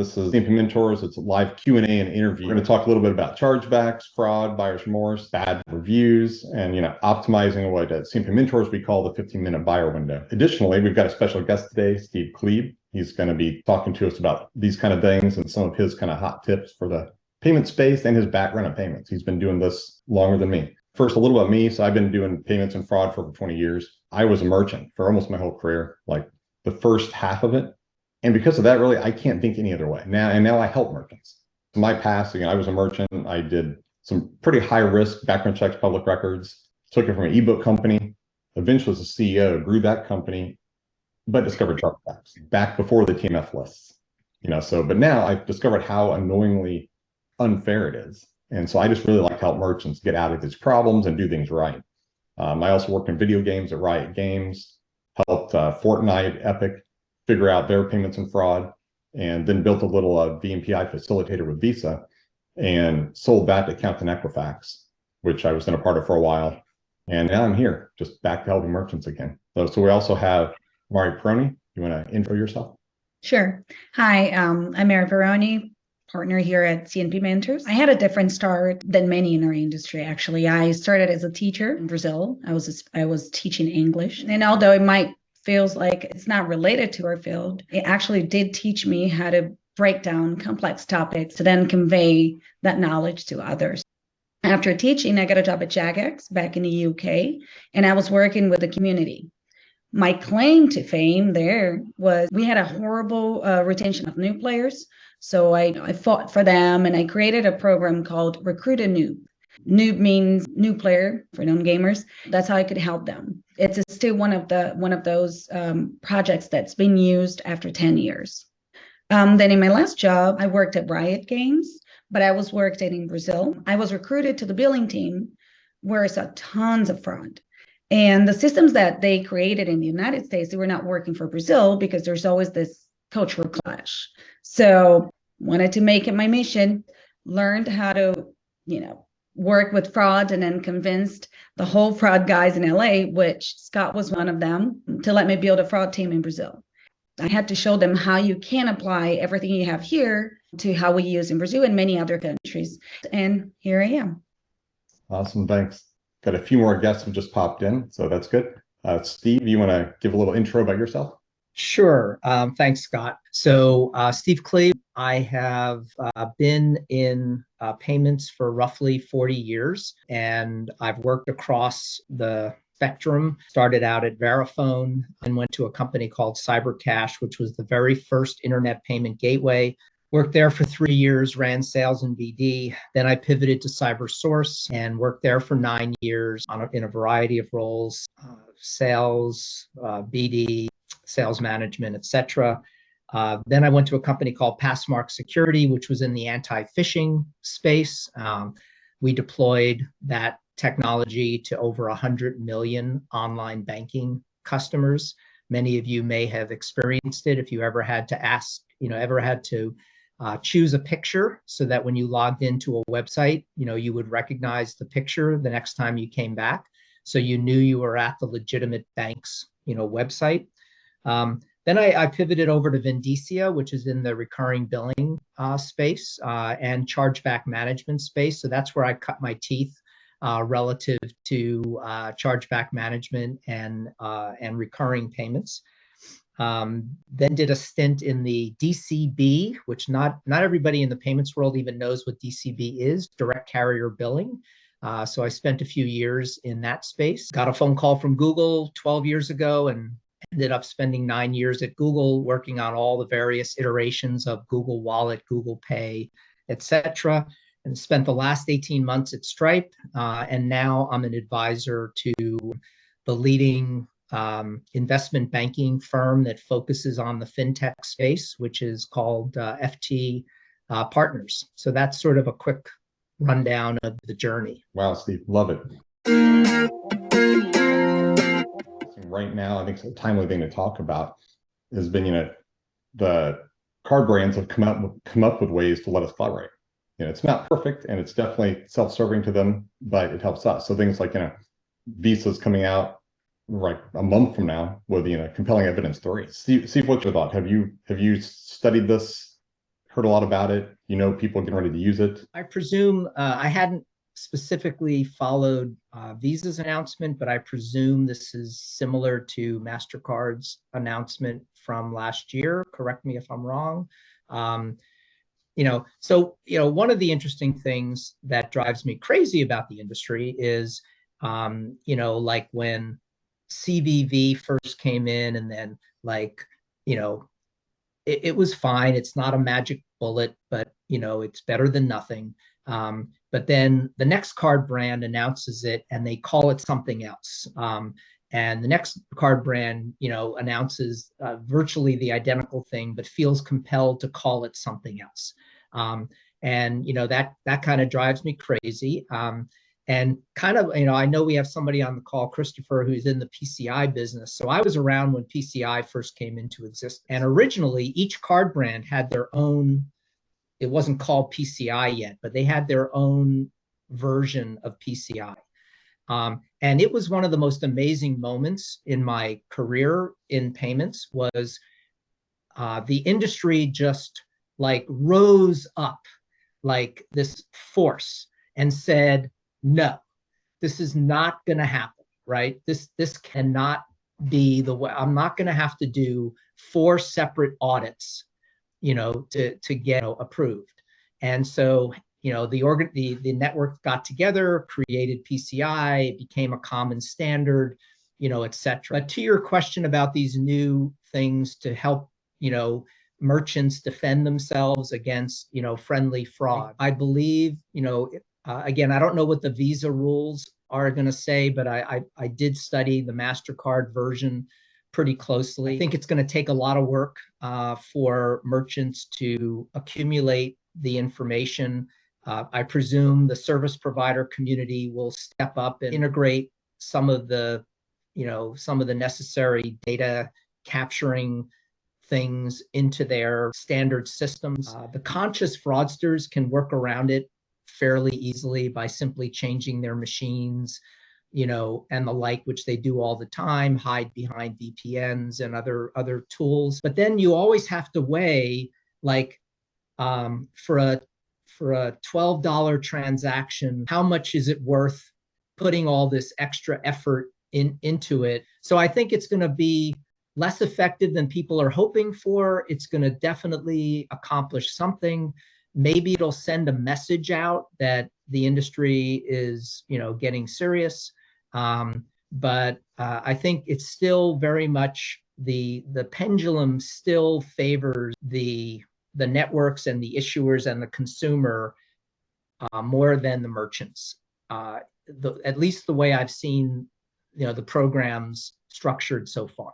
This is CMP Mentors. It's a live Q&A and interview. We're going to talk a little bit about chargebacks, fraud, buyer's remorse, bad reviews, and optimizing what at CMP Mentors we call the 15-minute buyer window. Additionally, we've got a special guest today, Steve Klebe. He's going to be talking to us about these kind of things and some of his kind of hot tips for the payment space and his background in payments. He's been doing this longer than me. First, a little about me. So I've been doing payments and fraud for over 20 years. I was a merchant for almost my whole career, like the first half of it. And because of that, really, I can't think any other way. Now I help merchants. In my past, I was a merchant. I did some pretty high risk background checks, public records, took it from an ebook company, eventually was a CEO, grew that company, but discovered chargebacks back before the TMF lists. But now I've discovered how annoyingly unfair it is. And so I just really like to help merchants get out of these problems and do things right. I also worked in video games at Riot Games, helped Fortnite, Epic figure out their payments and fraud, and then built a little VMPI facilitator with Visa and sold that to Count and Equifax, which I was in a part of for a while. And now I'm here, just back to helping merchants again. So we also have Mari Perroni. You want to intro yourself? Sure. Hi, I'm Mari Perroni, partner here at CNP Mentors. I had a different start than many in our industry, actually. I started as a teacher in Brazil. I was teaching English. And although it might feels like it's not related to our field, it actually did teach me how to break down complex topics to then convey that knowledge to others. After teaching, I got a job at Jagex back in the UK, and I was working with the community. My claim to fame there was we had a horrible retention of new players. So I fought for them, and I created a program called Recruit a Noob. Noob means new player for non-gamers. That's how I could help them. It's still one of those projects that's been used after 10 years. Then in my last job, I worked at Riot Games, but I was working in Brazil. I was recruited to the billing team where I saw tons of fraud. And the systems that they created in the United States, they were not working for Brazil because there's always this cultural clash. So wanted to make it my mission, learned how to, work with fraud, and then convinced the whole fraud guys in LA, which Scott was one of them, to let me build a fraud team in Brazil. I had to show them how you can apply everything you have here to how we use in Brazil and many other countries. And here I am. Awesome. Thanks. Got a few more guests who just popped in, so that's good. Steve, you want to give a little intro about yourself? Sure. Thanks, Scott. So Steve Klebe, I have been in payments for roughly 40 years, and I've worked across the spectrum. Started out at Verifone and went to a company called CyberCash, which was the very first internet payment gateway. Worked there for 3 years, ran sales and BD. Then I pivoted to CyberSource and worked there for 9 years in a variety of roles, sales, BD, sales management, etc. Then I went to a company called Passmark Security, which was in the anti-phishing space. We deployed that technology to over 100 million online banking customers. Many of you may have experienced it if you ever had to choose a picture so that when you logged into a website, you would recognize the picture the next time you came back. So you knew you were at the legitimate bank's, website. Then I pivoted over to Vindicia, which is in the recurring billing space and chargeback management space. So that's where I cut my teeth relative to chargeback management and recurring payments. Then did a stint in the DCB, which not everybody in the payments world even knows what DCB is, direct carrier billing. So I spent a few years in that space. Got a phone call from Google 12 years ago and ended up spending 9 years at Google working on all the various iterations of Google Wallet, Google Pay, etc. And spent the last 18 months at Stripe. And now I'm an advisor to the leading investment banking firm that focuses on the fintech space, which is called FT Partners. So that's sort of a quick rundown of the journey. Wow, Steve, love it. Right now, I think it's a timely thing to talk about has been, the card brands have come up with ways to let us collaborate. It's not perfect, and it's definitely self-serving to them, but it helps us. So things like, Visa's coming out like a month from now with compelling evidence 3. Steve, what's your thought? Have you studied this heard a lot about it? You know, people getting ready to use it? I presume I hadn't specifically followed Visa's announcement, but I presume this is similar to MasterCard's announcement from last year. Correct me if I'm wrong. One of the interesting things that drives me crazy about the industry is, like when CVV first came in, and then it was fine. It's not a magic bullet, but it's better than nothing. But then the next card brand announces it and they call it something else. And the next card brand, announces virtually the identical thing, but feels compelled to call it something else. That kind of drives me crazy. And kind of, I know we have somebody on the call, Christopher, who's in the PCI business. So I was around when PCI first came into existence. And originally, each card brand had their own, it wasn't called PCI yet, but they had their own version of PCI. And it was one of the most amazing moments in my career in payments was the industry just like rose up like this force and said, no, this is not going to happen, right? This cannot be the way. I'm not going to have to do 4 separate audits, to get approved. And so, the network got together, created PCI, it became a common standard, et cetera. But to your question about these new things to help, merchants defend themselves against, friendly fraud, I believe, again, I don't know what the Visa rules are going to say, but I did study the MasterCard version pretty closely. I think it's going to take a lot of work for merchants to accumulate the information. I presume the service provider community will step up and integrate some of the necessary data capturing things into their standard systems. The conscious fraudsters can work around it fairly easily by simply changing their machines, and the like, which they do all the time, hide behind VPNs and other tools. But then you always have to weigh, like, for a $12 transaction, how much is it worth putting all this extra effort into it? So I think it's going to be less effective than people are hoping for. It's going to definitely accomplish something. Maybe it'll send a message out that the industry is, getting serious. But I think it's still very much the pendulum still favors the networks and the issuers and the consumer more than the merchants. At least the way I've seen, the programs structured so far.